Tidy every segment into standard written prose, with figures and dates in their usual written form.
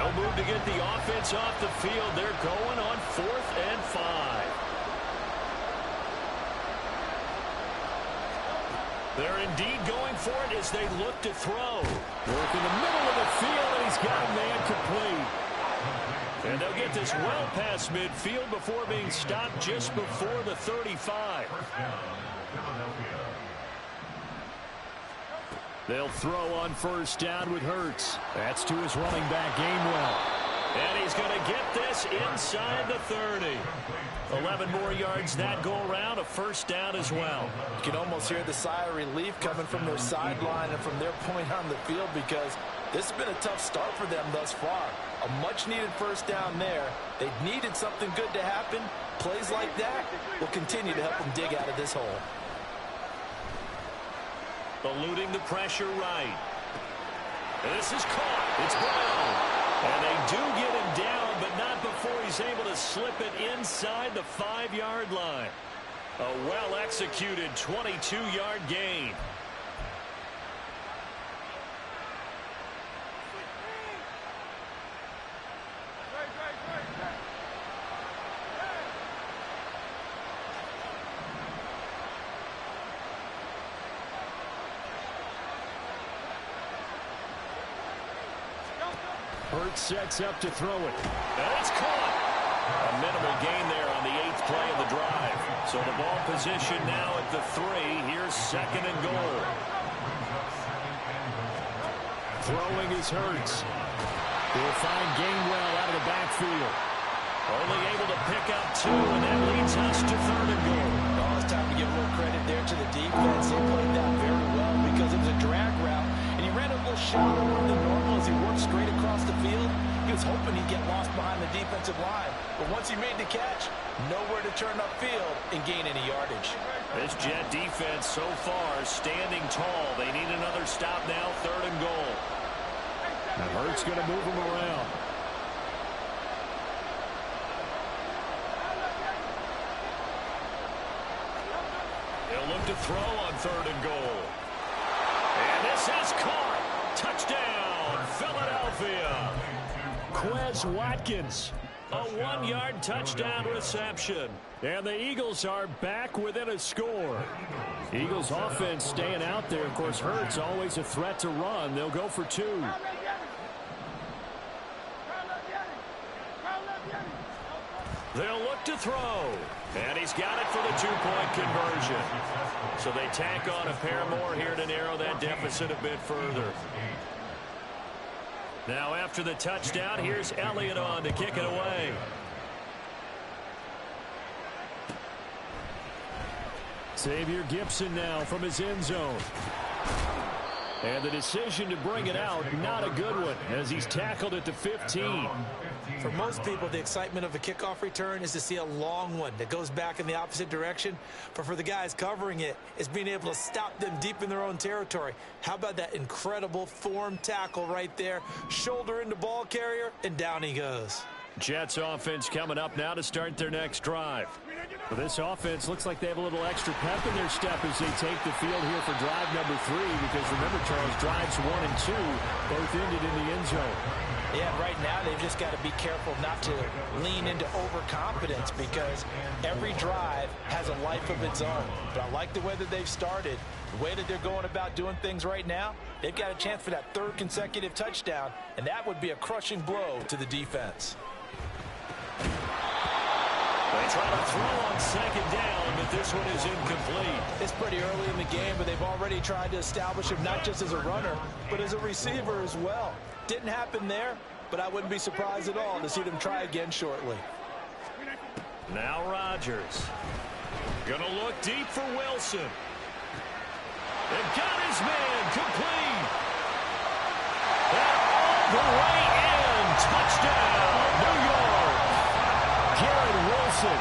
No move to get the offense off the field. They're going on 4th and 5. They're indeed going for it as they look to throw. Work in the middle of the field, and he's got a man complete. And they'll get this well past midfield before being stopped just before the 35. They'll throw on 1st down with Hurts. That's to his running back, Gainwell. And he's going to get this inside the 30. 11 more yards that go around, a 1st down as well. You can almost hear the sigh of relief coming from their sideline and from their point on the field, because this has been a tough start for them thus far. A much-needed 1st down there. They needed something good to happen. Plays like that will continue to help them dig out of this hole. Eluding the pressure right. And this is caught. It's Brown. And they do get him down, but not before he's able to slip it inside the 5-yard line. A well-executed 22-yard gain. Hurts sets up to throw it. And it's caught. A minimal gain there on the 8th play of the drive. So the ball position now at the 3. Here's 2nd and goal. Throwing is Hurts. He'll find Gainwell out of the backfield. Only able to pick up 2, and that leads us to 3rd and goal. Oh, it's time to give a little credit there to the defense. They played that very well because it was a drag route, and he ran a little shallower than normal as he worked straight across the field. He was hoping he'd get lost behind the defensive line, but once he made the catch, nowhere to turn upfield and gain any yardage. This Jet defense so far standing tall. They need another stop now, 3rd and goal. And Hurts going to move him around. They'll look to throw on 3rd and goal. And this is caught. Touchdown, Philadelphia. Quez Watkins, a 1-yard touchdown reception. And the Eagles are back within a score. Eagles offense staying out there. Of course, Hurts always a threat to run. They'll go for 2. They'll look to throw. And he's got it for the 2-point conversion. So they tack on a pair more here to narrow that deficit a bit further. Now after the touchdown, here's Elliott on to kick it away. Xavier Gibson now from his end zone. And the decision to bring it out, not a good one, as he's tackled at the 15. For most people, the excitement of a kickoff return is to see a long one that goes back in the opposite direction. But for the guys covering it, it's being able to stop them deep in their own territory. How about that incredible form tackle right there? Shoulder into ball carrier, and down he goes. Jets offense coming up now to start their next drive. Well, this offense looks like they have a little extra pep in their step as they take the field here for drive number 3, because remember, Charles, drives 1 and 2 both ended in the end zone. Yeah, right now they've just got to be careful not to lean into overconfidence, because every drive has a life of its own. But I like the way that they've started, the way that they're going about doing things right now. They've got a chance for that 3rd consecutive touchdown, and that would be a crushing blow to the defense. They try to throw on 2nd down, but this one is incomplete. It's pretty early in the game, but they've already tried to establish him not just as a runner, but as a receiver as well. Didn't happen there, but I wouldn't be surprised at all to see them try again shortly. Now Rodgers. Gonna look deep for Wilson. And got his man complete. And all the way in. Touchdown, New York. Garrett Wilson,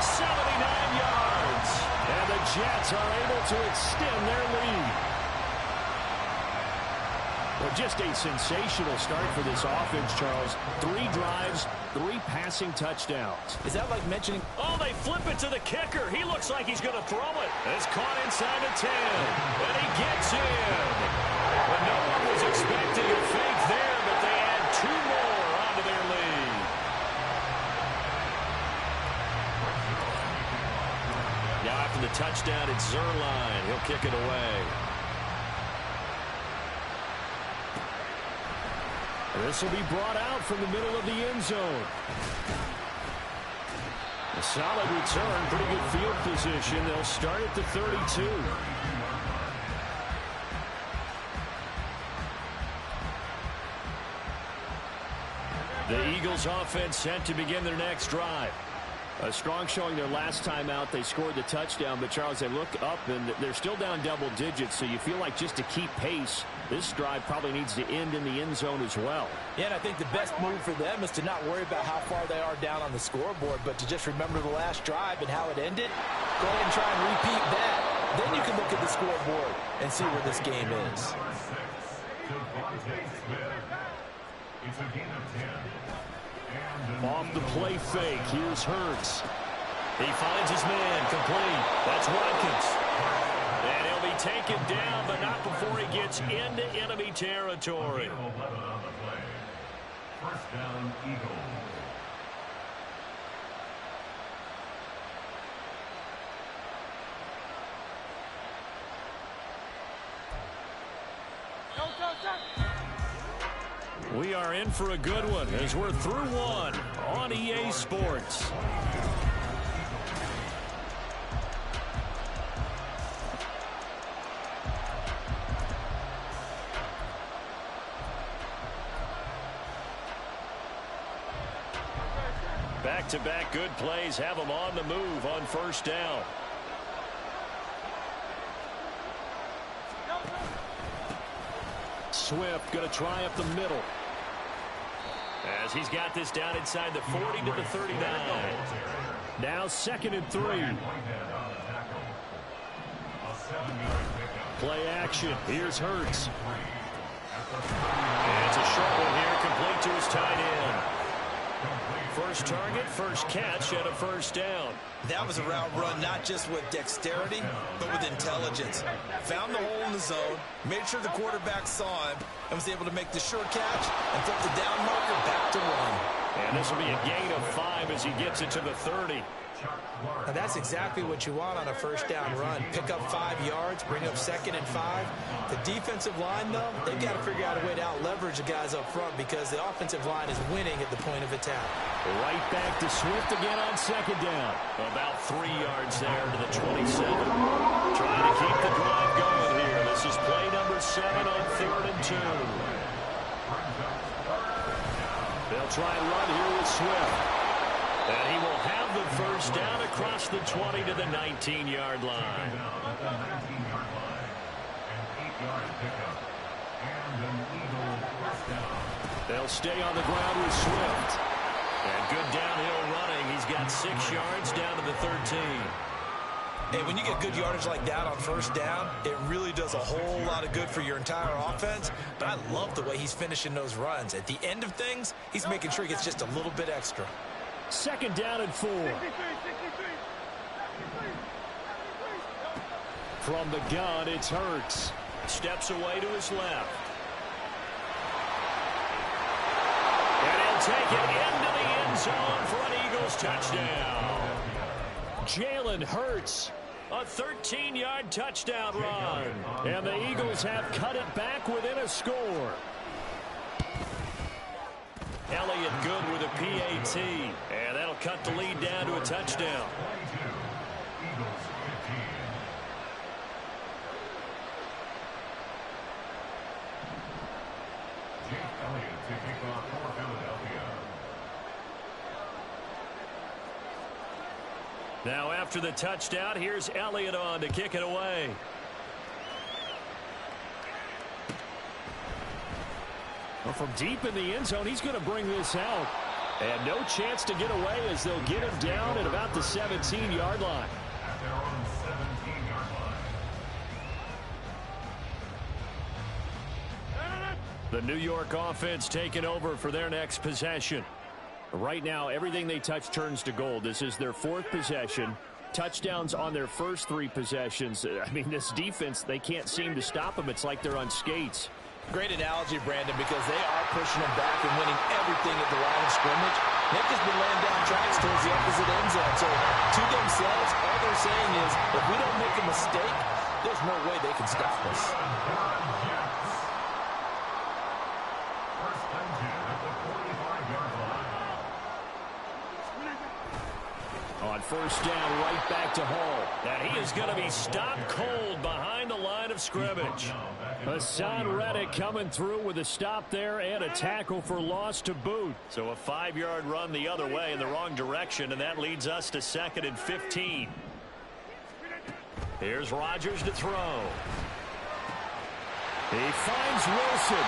79 yards. And the Jets are able to extend their lead. Well, just a sensational start for this offense, Charles. 3 drives, 3 passing touchdowns. Is that like mentioning? Oh, they flip it to the kicker. He looks like he's going to throw it. It's caught inside the 10. And he gets in. But no one was expecting a fake there, but they add 2 more on touchdown at Zerline. He'll kick it away. This will be brought out from the middle of the end zone. A solid return, pretty good field position. They'll start at the 32. The Eagles offense set to begin their next drive. A strong showing their last time out. They scored the touchdown, but Charles, they look up and they're still down double digits, so you feel like just to keep pace, this drive probably needs to end in the end zone as well. Yeah, and I think the best move for them is to not worry about how far they are down on the scoreboard, but to just remember the last drive and how it ended. Go ahead and try and repeat that. Then you can look at the scoreboard and see where this game is. It's a gain of 10. Off the play fake, here's Hurts. He finds his man, complete. That's Watkins. And he'll be taken down, but not before he gets into enemy territory. 11 on the play. First down, Eagles. We are in for a good one as we're through one on EA Sports. Back-to-back good plays have them on the move on first down. Swift going to try up the middle. As he's got this down inside the 40 to the 39. Now 2nd and 3. Play action. Here's Hurts. And it's a short one here, complete to his tight end. First target, first catch, and a first down. That was a route run not just with dexterity, but with intelligence. Found the hole in the zone, made sure the quarterback saw him, and was able to make the short catch and flip the down marker back to run. And this will be a gain of 5 as he gets it to the 30. Now that's exactly what you want on a first down run. Pick up 5 yards, bring up 2nd and 5. The defensive line, though, they've got to figure out a way to out-leverage the guys up front because the offensive line is winning at the point of attack. Right back to Swift again on 2nd down. About 3 yards there to the 27. Trying to keep the drive going here. This is play number 7 on 3rd and 2. They'll try and run here with Swift. And he will have the first down across the 20 to the 19-yard line. They'll stay on the ground with Swift. And good downhill running. He's got 6 yards down to the 13. Hey, when you get good yardage like that on first down, it really does a whole lot of good for your entire offense. But I love the way he's finishing those runs. At the end of things, he's making sure he gets just a little bit extra. 2nd down and 4. From the gun, it's Hurts. Steps away to his left. And he'll take it into the end zone for an Eagles touchdown. Jalen Hurts, a 13-yard touchdown run. And the Eagles have cut it back within a score. Elliott good with a PAT, and that'll cut the lead down to a touchdown. Now after the touchdown, here's Elliott on to kick it away. Well, from deep in the end zone, he's going to bring this out. And no chance to get away as they'll get him down at about the 17-yard line. At their own 17-yard line. The New York offense taking over for their next possession. Right now, everything they touch turns to gold. This is their 4th possession. Touchdowns on their first 3 possessions. I mean, this defense, they can't seem to stop them. It's like they're on skates. Great analogy, Brandon, because they are pushing them back and winning everything at the line of scrimmage. They've just been laying down tracks towards the opposite end zone. So to themselves, all they're saying is, if we don't make a mistake, there's no way they can stop us. On first down, right back to Hall. And he is going to be stopped cold behind the line of scrimmage. Hassan Reddick coming through with a stop there and a tackle for loss to boot. So a 5-yard run the other way in the wrong direction, and that leads us to 2nd and 15. Here's Rodgers to throw. He finds Wilson.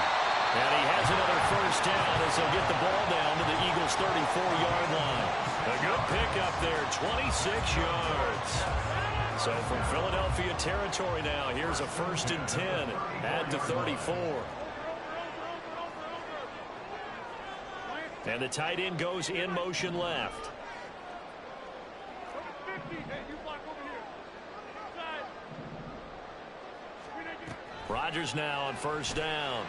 And he has another first down as he'll get the ball down to the Eagles' 34-yard line. A good pickup there, 26 yards. So from Philadelphia territory now, here's a 1st and 10 at the 34. And the tight end goes in motion left. Rodgers now on first down.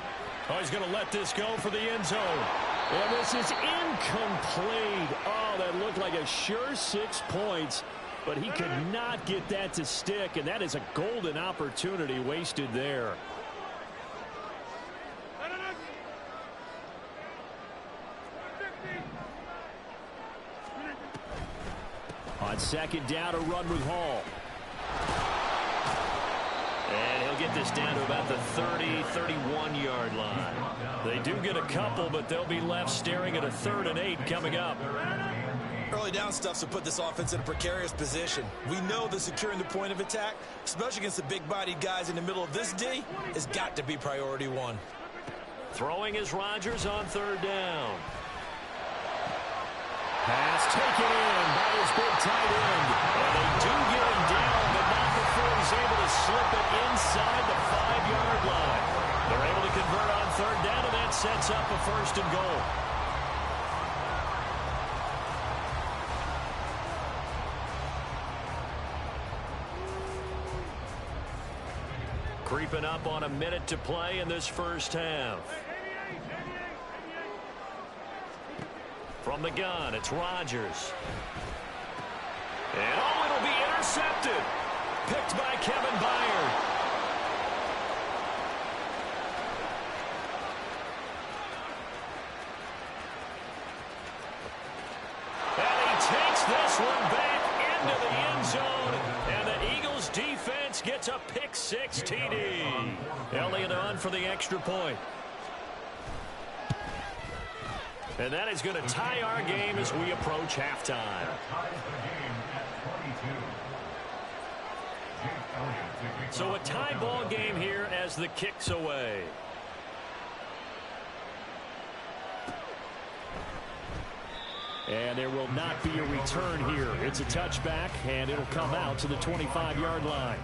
Oh, he's going to let this go for the end zone. And this is incomplete. Oh, that looked like a sure 6 points, but he could not get that to stick, and that is a golden opportunity wasted there. On second down, a run with Hall. And he'll get this down to about the 30, 31-yard line. They do get a couple, but they'll be left staring at a 3rd and 8 coming up. Early down stuffs will put this offense in a precarious position. We know that securing the point of attack, especially against the big-bodied guys in the middle of this D, has got to be priority 1. Throwing is Rodgers on 3rd down. Pass taken in by his big tight end. And they do get him down, but not before he's able to slip it inside the 5-yard line. They're able to convert on 3rd down, and that sets up a 1st and goal. Creeping up on a minute to play in this first half. From the gun, it's Rodgers. And oh, it'll be intercepted. Picked by Kevin Byard. And he takes this one back into the end zone. And the Eagles defense gets a pick-6 TD. Elliott on for the extra point. And that is going to tie our game as we approach halftime. So a tie ball game here as the kick's away. And there will not be a return here. It's a touchback, and it'll come out to the 25-yard line.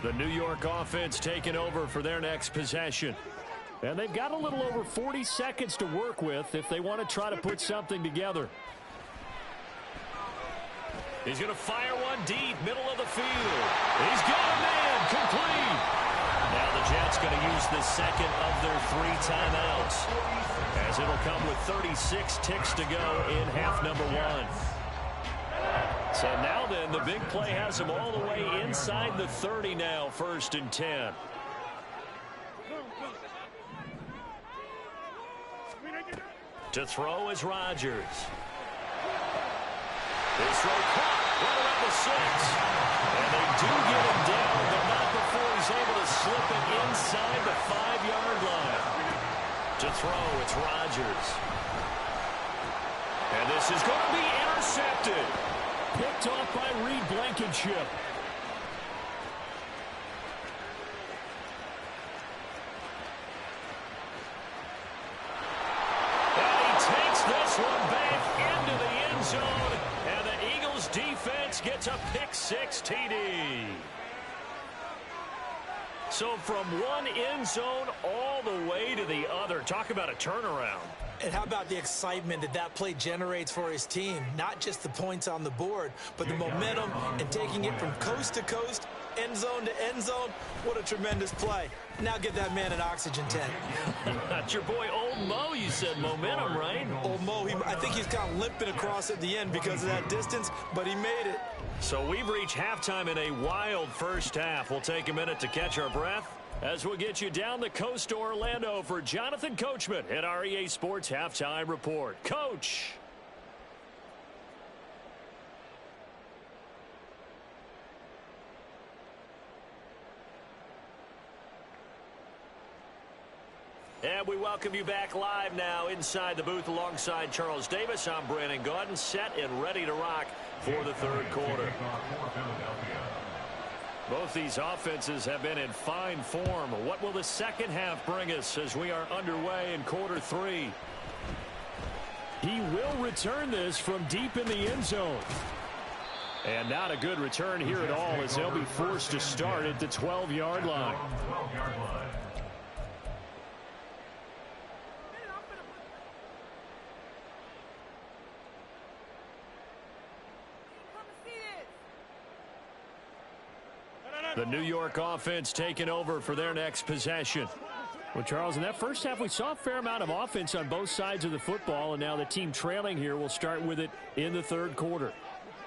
The New York offense taking over for their next possession. And they've got a little over 40 seconds to work with if they want to try to put something together. He's going to fire one deep, middle of the field. He's got a man, complete. Now the Jets going to use the second of their 3 timeouts, as it'll come with 36 ticks to go in half number 1. So now then, the big play has him all the way inside the 30 now, 1st and 10. To throw is Rodgers. His throw caught right around the 6. And they do get him down, but not before he's able to slip it inside the 5-yard line. To throw, it's Rodgers. And this is going to be intercepted. Picked off by Reed Blankenship. And he takes this one back into the end zone. And the Eagles defense gets a pick-6 TD. So from one end zone all the way to the other. Talk about a turnaround. And how about the excitement that that play generates for his team? Not just the points on the board, but the momentum and taking it from coast to coast, end zone to end zone. What a tremendous play. Now get that man an oxygen tank. That's your boy Old Mo, you said. Momentum, right? Old Mo, I think he's kind of limping across at the end because of that distance, but he made it. So we've reached halftime in a wild first half. We'll take a minute to catch our breath as we'll get you down the coast to Orlando for Jonathan Coachman at our EA Sports Halftime Report. Coach. And we welcome you back live now inside the booth alongside Charles Davis. I'm Brandon Gaudin, set and ready to rock for the third quarter. Both these offenses have been in fine form. What will the second half bring us as we are underway in quarter three? He will return this from deep in the end zone. And not a good return here at all as they'll be forced to start at the 12-yard line. The New York offense taking over for their next possession. Well, Charles, in that first half, we saw a fair amount of offense on both sides of the football, and now the team trailing here will start with it in the third quarter.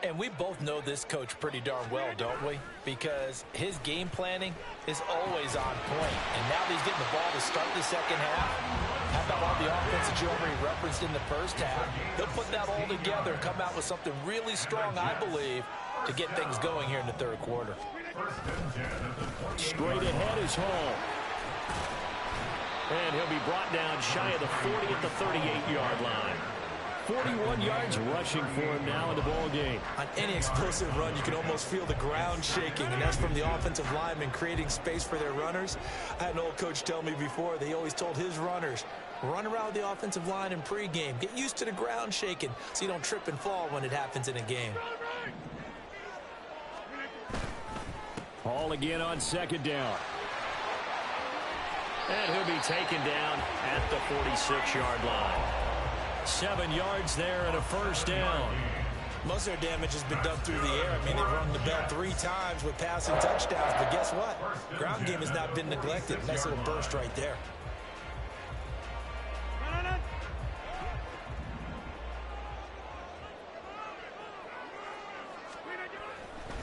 And we both know this coach pretty darn well, don't we? Because his game planning is always on point. And now that he's getting the ball to start the second half, how about all the offense that you already referenced in the first half? He'll put that all together and come out with something really strong, I believe, to get things going here in the third quarter. Straight ahead is Hall. And he'll be brought down shy of the 40 at the 38-yard line. 41 yards rushing for him now in the ball game. On any explosive run, you can almost feel the ground shaking, and that's from the offensive linemen creating space for their runners. I had an old coach tell me before, they always told his runners, run around the offensive line in pregame. Get used to the ground shaking so you don't trip and fall when it happens in a game. Hall again on second down. And he'll be taken down at the 46-yard line. 7 yards there and a first down. Most of their damage has been done through the air. I mean, they've rung the bell 3 times with passing touchdowns, but guess what? Ground game has not been neglected. Nice little burst right there.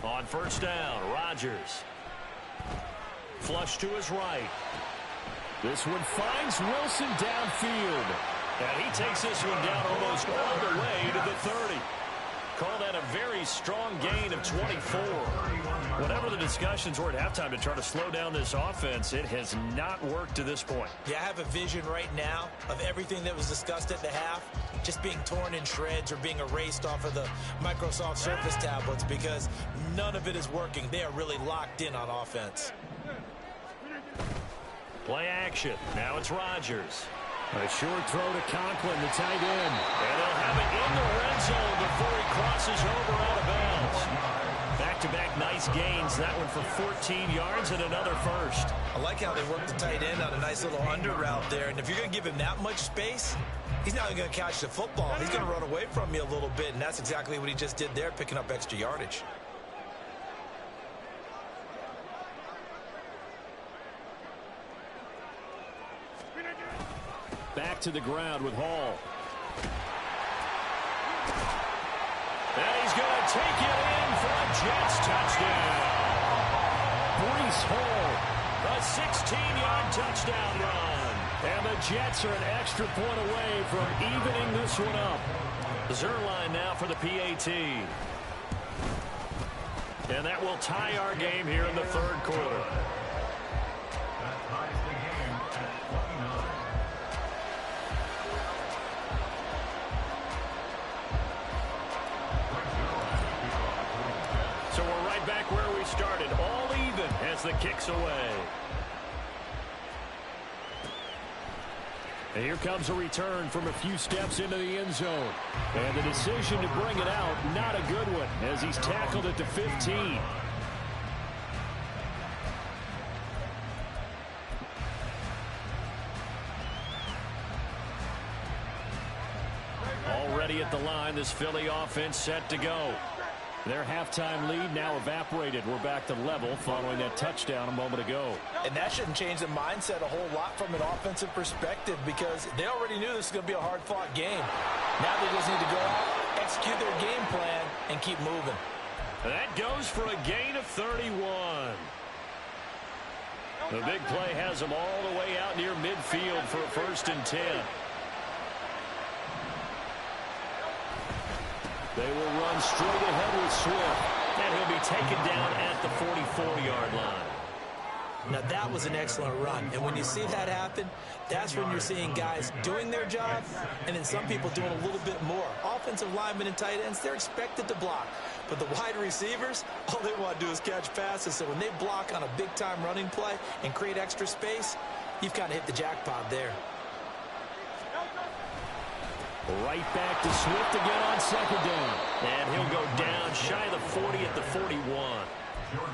On first down, Rodgers. Flush to his right. This one finds Wilson downfield. And he takes this one down almost all the way to the 30. Call that a very strong gain of 24. Whatever the discussions were at halftime to try to slow down this offense, it has not worked to this point. Yeah, I have a vision right now of everything that was discussed at the half just being torn in shreds or being erased off of the Microsoft Surface tablets because none of it is working. They are really locked in on offense. Play action. Now it's Rodgers. A short throw to Conklin, the tight end. And they'll have it in the red zone before he crosses over out of bounds. Back-to-back nice gains. That one for 14 yards and another first. I like how they work the tight end on a nice little under route there. And if you're going to give him that much space, he's not going to catch the football. He's going to run away from you a little bit, and that's exactly what he just did there, picking up extra yardage. Back to the ground with Hall. And he's going to take it in for a Jets touchdown. Breece Hall, a 16-yard touchdown run. And the Jets are an extra point away from evening this one up. Zerline now for the PAT. And that will tie our game here in the third quarter. So we're right back where we started, all even as the kick's away. And here comes a return from a few steps into the end zone. And the decision to bring it out, not a good one, as he's tackled at the 15. at the line. This Philly offense set to go. Their halftime lead now evaporated. We're back to level following that touchdown a moment ago. And that shouldn't change the mindset a whole lot from an offensive perspective because they already knew this was going to be a hard-fought game. Now they just need to go out, execute their game plan, and keep moving. That goes for a gain of 31. The big play has them all the way out near midfield for a 1st and 10. They will run straight ahead with Swift, and he'll be taken down at the 44-yard line. Now, that was an excellent run, and when you see that happen, that's when you're seeing guys doing their job, and then some people doing a little bit more. Offensive linemen and tight ends, they're expected to block, but the wide receivers, all they want to do is catch passes, so when they block on a big-time running play and create extra space, you've kind of hit the jackpot there. Right back to Swift again on 2nd down. And he'll go down shy of the 40 at the 41.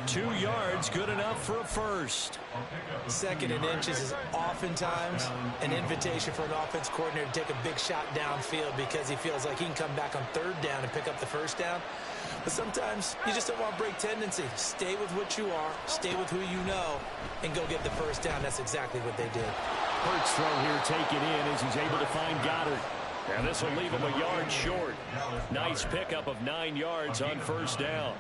2 yards, good enough for a first. 2nd and inches is oftentimes an invitation for an offense coordinator to take a big shot downfield because he feels like he can come back on 3rd down and pick up the 1st down. But sometimes you just don't want to break tendency. Stay with what you are, stay with who you know, and go get the 1st down. That's exactly what they did. Hurts throw here taken in as he's able to find Goddard. And this will leave him a yard short. Nice pickup of 9 yards on 1st down.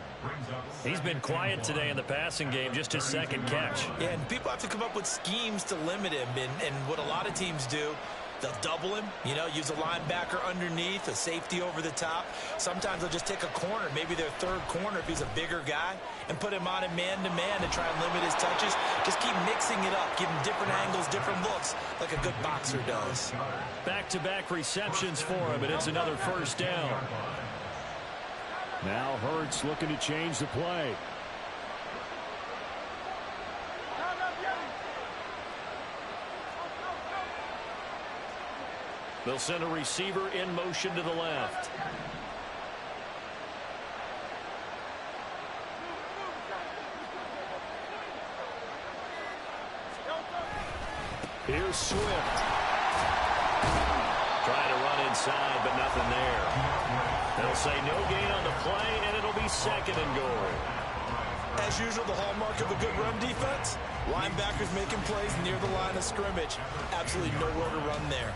He's been quiet today in the passing game, just his 2nd catch. Yeah, and people have to come up with schemes to limit him. And what a lot of teams do, they'll double him, you know, use a linebacker underneath, a safety over the top. Sometimes they'll just take a corner, maybe their 3rd corner if he's a bigger guy, and put him on a man-to-man to try and limit his touches. Just keep mixing it up, give him different angles, different looks, like a good boxer does. Back-to-back receptions for him, and it's another 1st down. Now Hurts looking to change the play. They'll send a receiver in motion to the left. Here's Swift. Trying to run inside, but nothing there. They'll say no gain on the play, and it'll be 2nd and goal. As usual, the hallmark of a good run defense, linebackers making plays near the line of scrimmage. Absolutely nowhere to run there.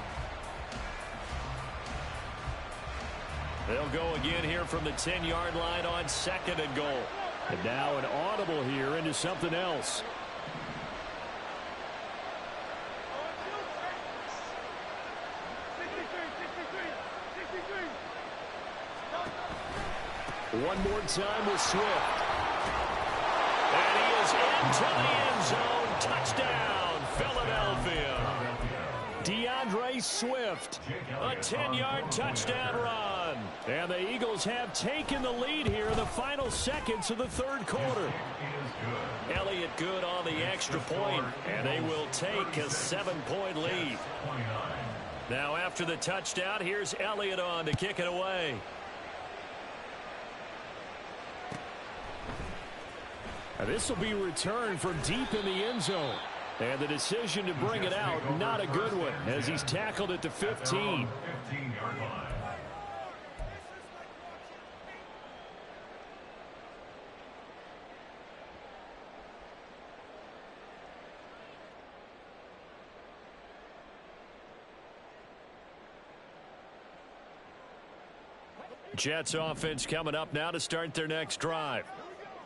They'll go again here from the 10-yard line on 2nd and goal. And now an audible here into something else. One more time with Swift. And he is into the end zone. Touchdown, Philadelphia. DeAndre Swift, a 10-yard touchdown run. And the Eagles have taken the lead here in the final seconds of the 3rd quarter. Elliott good on the extra point, and they will take a 7-point lead. Now after the touchdown, here's Elliott on to kick it away. And this will be returned from deep in the end zone. And the decision to bring it out, not a good one, as he's tackled at the 15. Jets offense coming up now to start their next drive.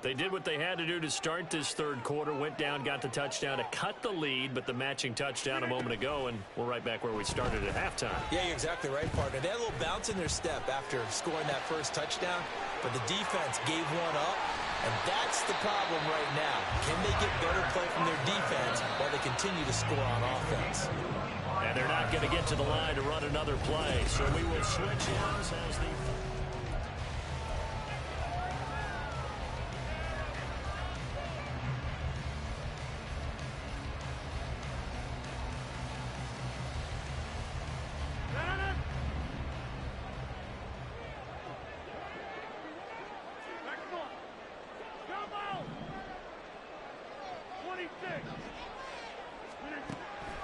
They did what they had to do to start this 3rd quarter, went down, got the touchdown to cut the lead, but the matching touchdown a moment ago, and we're right back where we started at halftime. Yeah, you're exactly right, partner. They had a little bounce in their step after scoring that 1st touchdown, but the defense gave one up, and that's the problem right now. Can they get better play from their defense while they continue to score on offense? And they're not going to get to the line to run another play, so we will switch ends as the...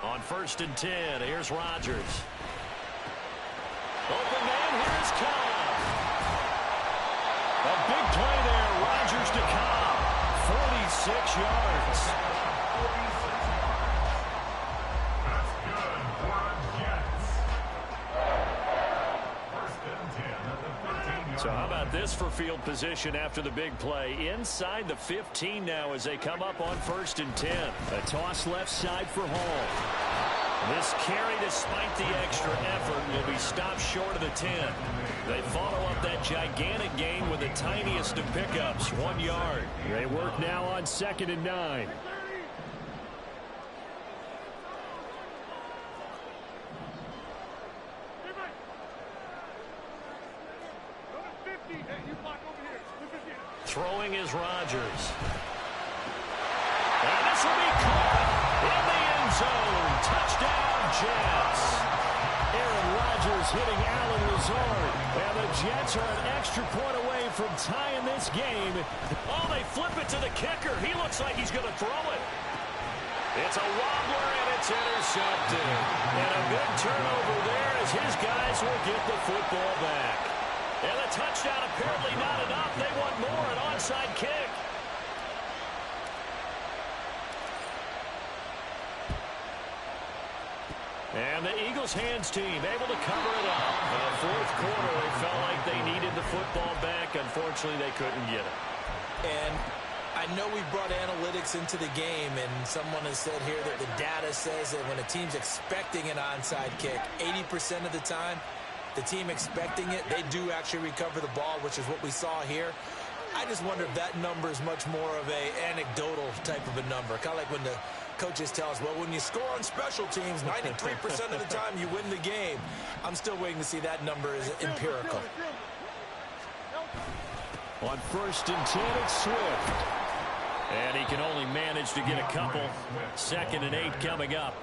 On 1st and 10, here's Rodgers. Open man, here's is Cobb. A big play there. Rodgers to Cobb. 46 yards. That's good for the Jets. First and 10 at the 15-yard So how about this for field position after the big play? Inside the 15 now as they come up on 1st and 10. A toss left side for Hall. This carry, despite the extra effort, will be stopped short of the 10. They follow up that gigantic gain with the tiniest of pickups, 1 yard. They work now on 2nd and 9. Throwing is Rodgers. And this will be caught in the end zone. Touchdown, Jets. Aaron Rodgers hitting Allen Lazard. And the Jets are an extra point away from tying this game. Oh, they flip it to the kicker. He looks like he's going to throw it. It's a wobbler, and it's intercepted. And a big turnover there as his guys will get the football back. And the touchdown apparently not enough. They want more, an onside kick. And the Eagles hands team able to cover it up. In the 4th quarter, they felt like they needed the football back. Unfortunately, they couldn't get it. And I know we brought analytics into the game, and someone has said here that the data says that when a team's expecting an onside kick, 80% of the time, the team expecting it, they do actually recover the ball, which is what we saw here. I just wonder if that number is much more of a anecdotal type of a number. Kind of like when the coaches tell us, well, when you score on special teams, 93% of the time you win the game. I'm still waiting to see that number is empirical. On 1st and 10, it's Swift. And he can only manage to get a couple. 2nd and 8 coming up.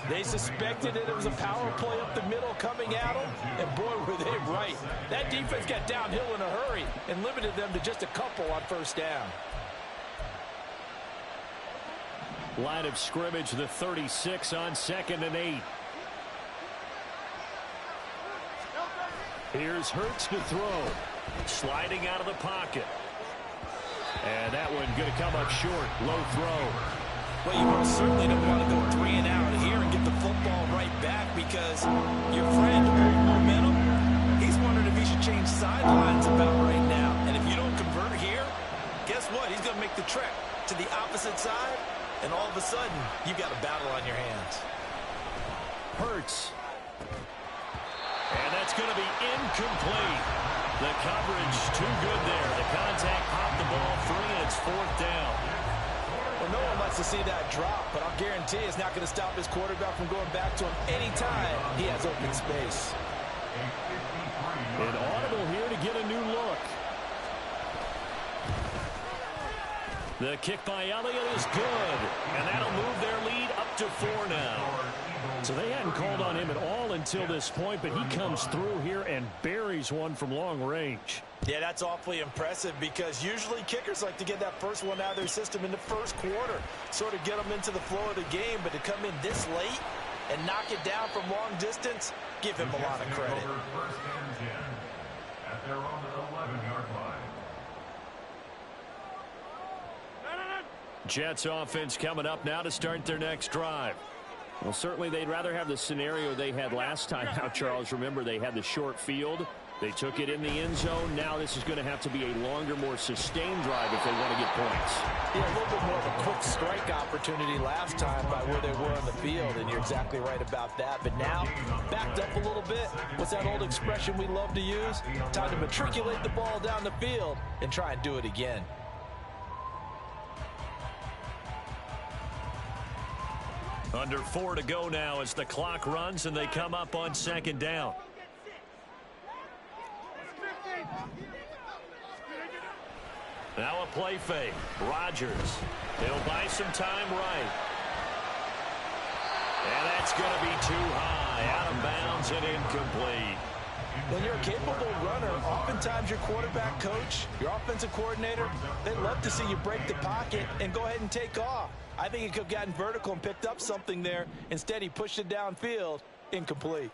They suspected that it was a power play up the middle coming at them, and boy, were they right. That defense got downhill in a hurry and limited them to just a couple on 1st down. Line of scrimmage, the 36 on 2nd and 8. Here's Hurts to throw. Sliding out of the pocket. And that one going to come up short. Low throw. Well, you most certainly don't want to go 3 and out here and get the football right back because your friend, old momentum, he's wondering if he should change sidelines about right now. And if you don't convert here, guess what? He's going to make the trek to the opposite side, and all of a sudden, you've got a battle on your hands. Hurts. And that's going to be incomplete. The coverage too good there. The contact popped the ball free, and it's 4th down. Well, no one likes to see that drop, but I'll guarantee it's not going to stop his quarterback from going back to him anytime he has open space. An audible here to get a new look. The kick by Elliott is good, and that'll move their lead up to 4 now. So they hadn't called on him at all until this point, but he comes through here and buries one from long range. Yeah, that's awfully impressive because usually kickers like to get that first one out of their system in the 1st quarter, sort of get them into the flow of the game, but to come in this late and knock it down from long distance, give him a lot of credit. 1st and 10 at their own 11-yard line. Jets offense coming up now to start their next drive. Well, certainly they'd rather have the scenario they had last time out, Charles. Remember, they had the short field. They took it in the end zone. Now this is going to have to be a longer, more sustained drive if they want to get points. Yeah, a little bit more of a quick strike opportunity last time by where they were on the field, and you're exactly right about that. But now, backed up a little bit. What's that old expression we love to use? Time to matriculate the ball down the field and try and do it again. Under 4 to go now as the clock runs and they come up on 2nd down. Now a play fake. Rodgers. He'll buy some time right. And that's going to be too high. Out of bounds and incomplete. When you're a capable runner, oftentimes your quarterback coach, your offensive coordinator, they'd love to see you break the pocket and go ahead and take off. I think he could have gotten vertical and picked up something there. Instead, he pushed it downfield. Incomplete.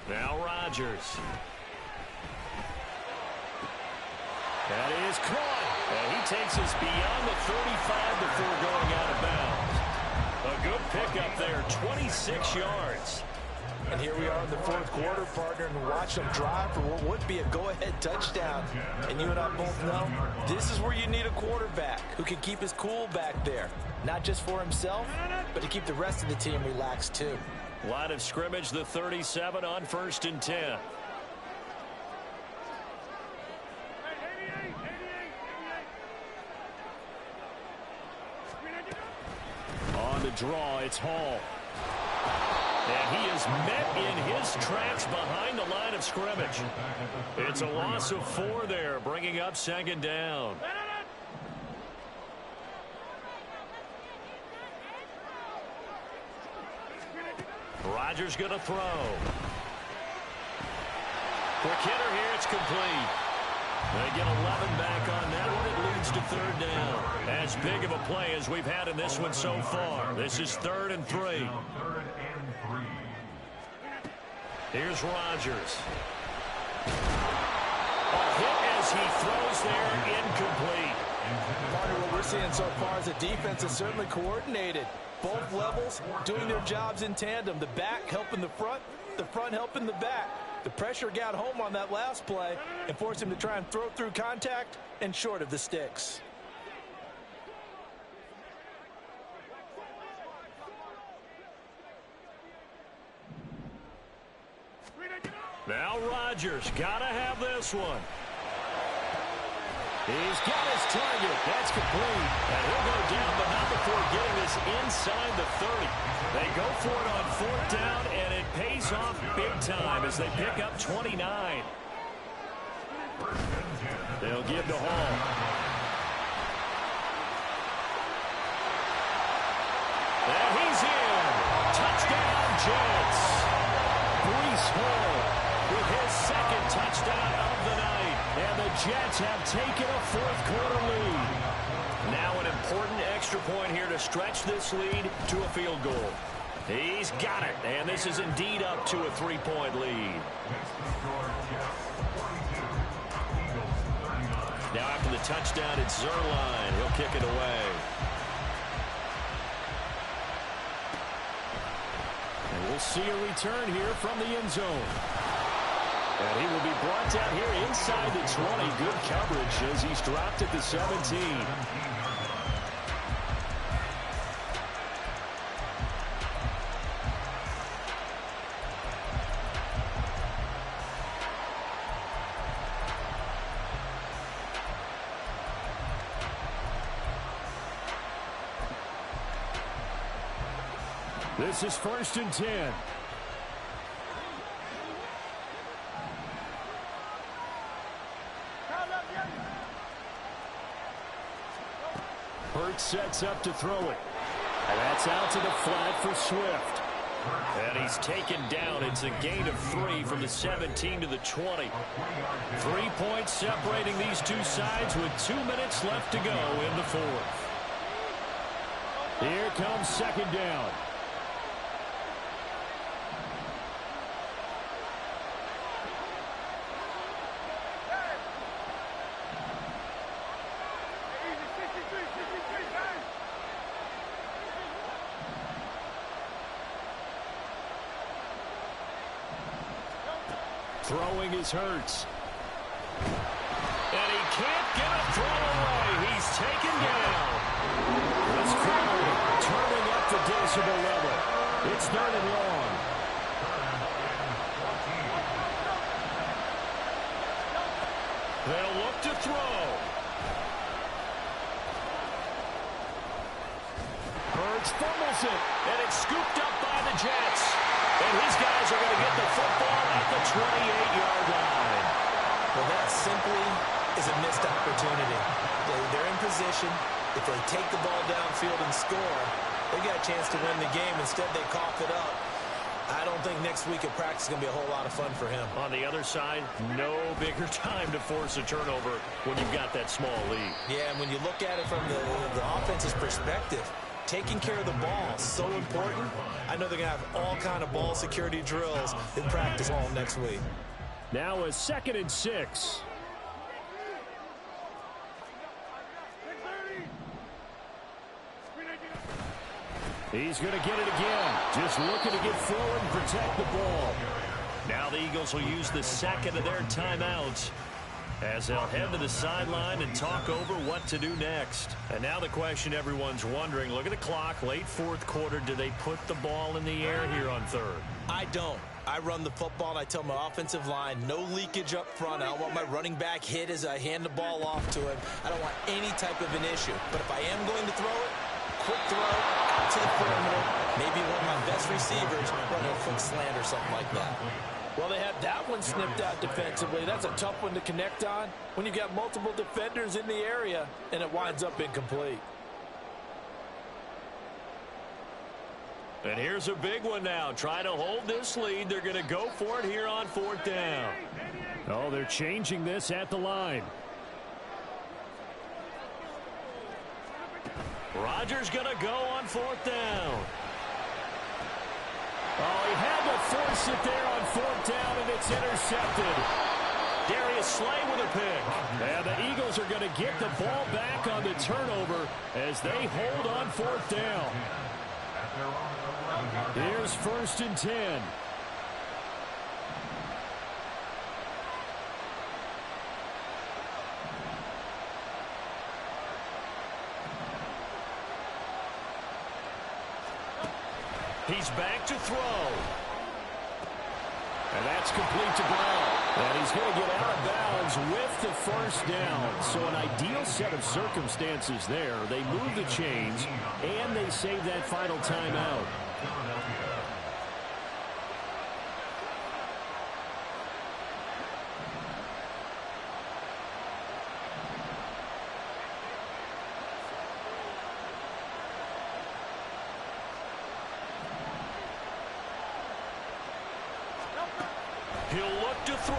Now Rodgers. That is caught. And he takes us beyond the 35 before going out of bounds. A good pickup there, 26 yards. And here we are in the fourth quarter, partner, and watch them drive for what would be a go-ahead touchdown. And you and I both know this is where you need a quarterback who can keep his cool back there. Not just for himself, but to keep the rest of the team relaxed too. Line of scrimmage, the 37 on 1st and 10. On the draw, it's Hall. And he is met in his tracks behind the line of scrimmage. It's a loss of 4 there, bringing up 2nd down. Rodgers going to throw. Quick hitter here, it's complete. They get 11 back on that one. It leads to 3rd down. As big of a play as we've had in this one so far. This is 3rd and 3. Here's Rodgers. A hit as he throws there, incomplete. Partner, what we're seeing so far is the defense is certainly coordinated. Both levels doing their jobs in tandem. The back helping the front helping the back. The pressure got home on that last play and forced him to try and throw through contact and short of the sticks. Now Rodgers, gotta have this one. He's got his target. That's complete. And he'll go down, but not before getting this inside the 30. They go for it on 4th down, and it pays off big time as they pick up 29. They'll give to Hall. And he's in. Touchdown, Jets. Breece Hall with his 2nd touchdown of the night. And the Jets have taken a 4th quarter lead. Now an important extra point here to stretch this lead to a field goal. He's got it, and this is indeed up to a 3-point lead. Now after the touchdown, it's Zerline. He'll kick it away. And we'll see a return here from the end zone. And he will be brought down here inside the 20. Good coverage as he's dropped at the 17. This is 1st and 10. Hurts sets up to throw it. And that's out to the flat for Swift. And he's taken down. It's a gain of 3 from the 17 to the 20. 3 points separating these two sides with 2 minutes left to go in the 4th. Here comes 2nd down. Throwing is Hurts. And he can't get a throw away. He's taken down. This crowd turning up the decibel level. It's 3rd and long. They'll look to throw. Hurts fumbles it, and it's scooped up by the Jets. And his guys are going to get the football at the 28-yard line. Well, that simply is a missed opportunity. They're in position. If they take the ball downfield and score, they've got a chance to win the game. Instead, they cough it up. I don't think next week at practice is going to be a whole lot of fun for him. On the other side, no bigger time to force a turnover when you've got that small lead. Yeah, and when you look at it from the offense's perspective, taking care of the ball is so important. I know they're going to have all kind of ball security drills in practice all next week. Now a 2nd and 6. He's going to get it again. Just looking to get forward and protect the ball. Now the Eagles will use the 2nd of their timeouts as they'll head to the sideline and talk over what to do next. And now the question everyone's wondering, look at the clock, late 4th quarter, do they put the ball in the air here on 3rd? I don't. I run the football, and I tell my offensive line, no leakage up front. I don't want my running back hit as I hand the ball off to him. I don't want any type of an issue. But if I am going to throw it, quick throw out to the perimeter, maybe one of my best receivers run a quick slant or something like that. Well, they had that one snipped out defensively. That's a tough one to connect on when you've got multiple defenders in the area, and it winds up incomplete. And here's a big one now. Trying to hold this lead. They're going to go for it here on 4th down. Oh, they're changing this at the line. Rodgers going to go on 4th down. Oh, he had to force it there on 4th down, and it's intercepted. Darius Slay with a pick. And the Eagles are going to get the ball back on the turnover as they hold on 4th down. Here's 1st and 10. He's back to throw. And that's complete to Brown. And he's going to get out of bounds with the 1st down. So an ideal set of circumstances there. They move the chains, and they save that final timeout. He'll look to throw.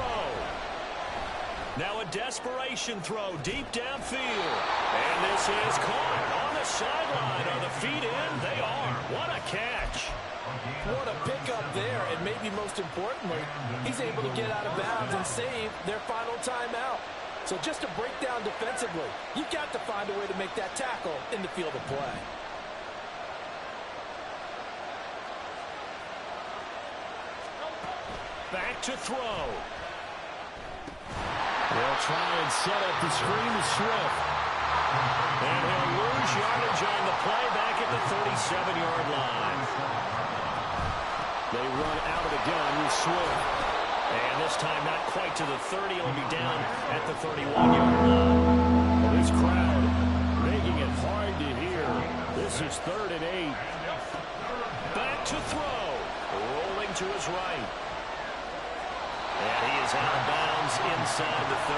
Now a desperation throw deep downfield. And this is caught on the sideline. Are the feet in? They are. What a catch. What a pickup there. And maybe most importantly, he's able to get out of bounds and save their final timeout. So just to break down defensively, you've got to find a way to make that tackle in the field of play. Back to throw. They'll try and set up the screen to Swift. And he'll lose yardage on the play back at the 37-yard line. They run out of the gun with Swift. And this time not quite to the 30. He'll be down at the 31-yard line. Well, this crowd making it hard to hear. This is 3rd and 8. Back to throw. Rolling to his right. And he is out of bounds inside the 30.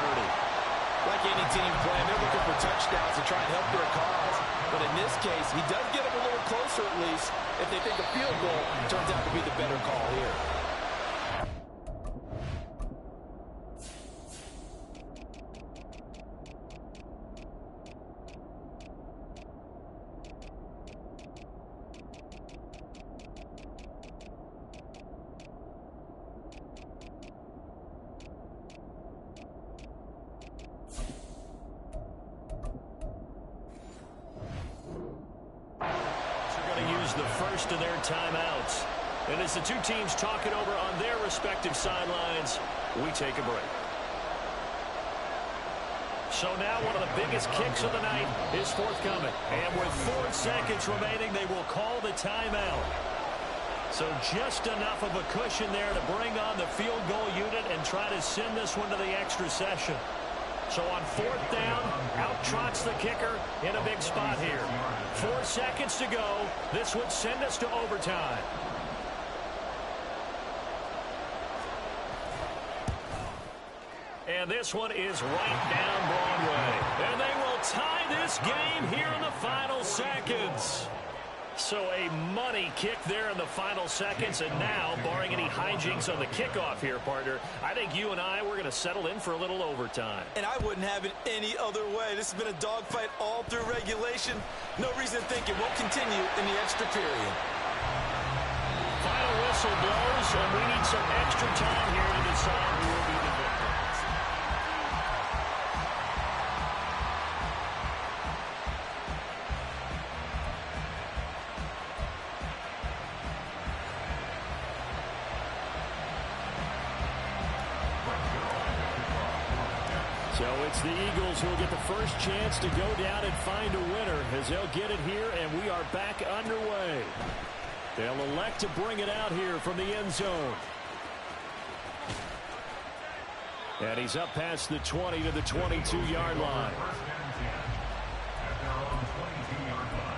Like any team plan, they're looking for touchdowns to try and help their cause. But in this case, he does get them a little closer at least if they think a field goal turns out to be the better call here. The first of their timeouts. And as the two teams talk it over on their respective sidelines, we take a break. So now one of the biggest kicks of the night is forthcoming. And with 4 seconds remaining, they will call the timeout. So just enough of a cushion there to bring on the field goal unit and try to send this one to the extra session. So on 4th down, out trots the kicker in a big spot here. 4 seconds to go. This would send us to overtime. And this one is right down Broadway. And they will tie this game here in the final seconds. So a money kick there in the final seconds, and now, barring any hijinks on the kickoff here, partner, I think you and I, we're going to settle in for a little overtime. And I wouldn't have it any other way. This has been a dogfight all through regulation. No reason to think it won't continue in the extra period. Final whistle blows, and we need some extra time here to decide who will be the victor. So it's the Eagles who will get the first chance to go down and find a winner as they'll get it here, and we are back underway. They'll elect to bring it out here from the end zone. And he's up past the 20 to the 22-yard line. At their own 22-yard line.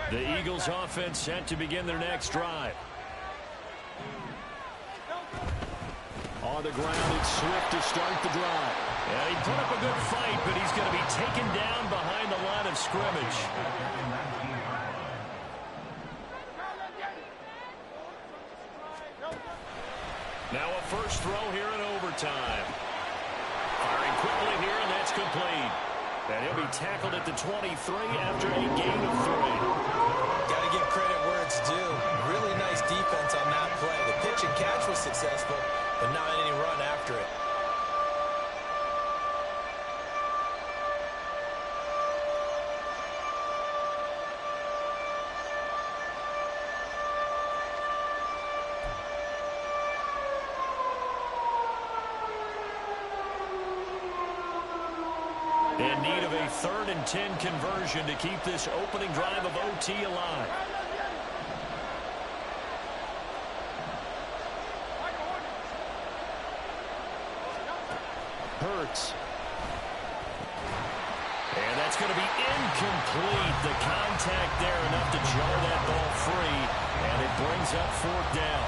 The Eagles offense set to begin their next drive. On the ground, it's Swift to start the drive. And he put up a good fight, but he's going to be taken down behind the line of scrimmage. Now a first throw here in overtime. Firing quickly here, and that's complete. And he'll be tackled at the 23 after a gain of 3. Got to give credit where it's due. Really nice defense on that play. The pitch and catch was successful, but not any run after it. In need of a 3rd and 10 conversion to keep this opening drive of OT alive. Hurts. And that's going to be incomplete. The contact there enough to jar that ball free, and it brings up 4th down.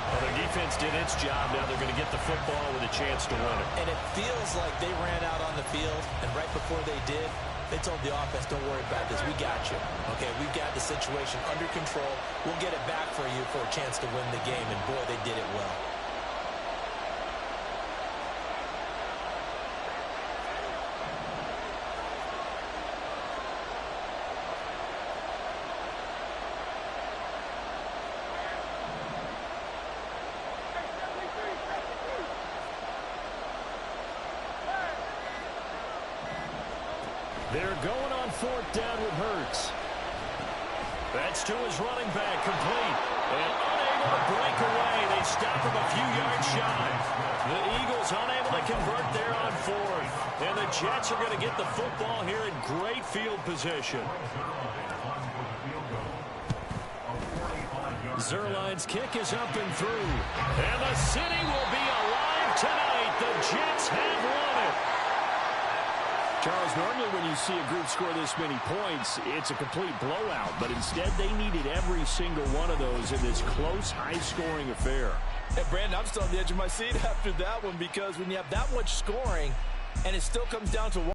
Well, their defense did its job. Now they're going to get the football with a chance to win it. And it feels like they ran out on the field, and right before they did, they told the offense, don't worry about this. We got you. Okay, we've got the situation under control. We'll get it back for you for a chance to win the game, and boy, they did it well. They're going on 4th down with Hurts. That's to his running back, complete. And unable to break away. They stop him a few yards shy. The Eagles unable to convert there on 4th. And the Jets are going to get the football here in great field position. Zerline's kick is up and through. And the city will be alive tonight. The Jets have won it. Charles, normally when you see a group score this many points, it's a complete blowout. But instead, they needed every single one of those in this close, high-scoring affair. And, Brandon, I'm still on the edge of my seat after that one because when you have that much scoring and it still comes down to one.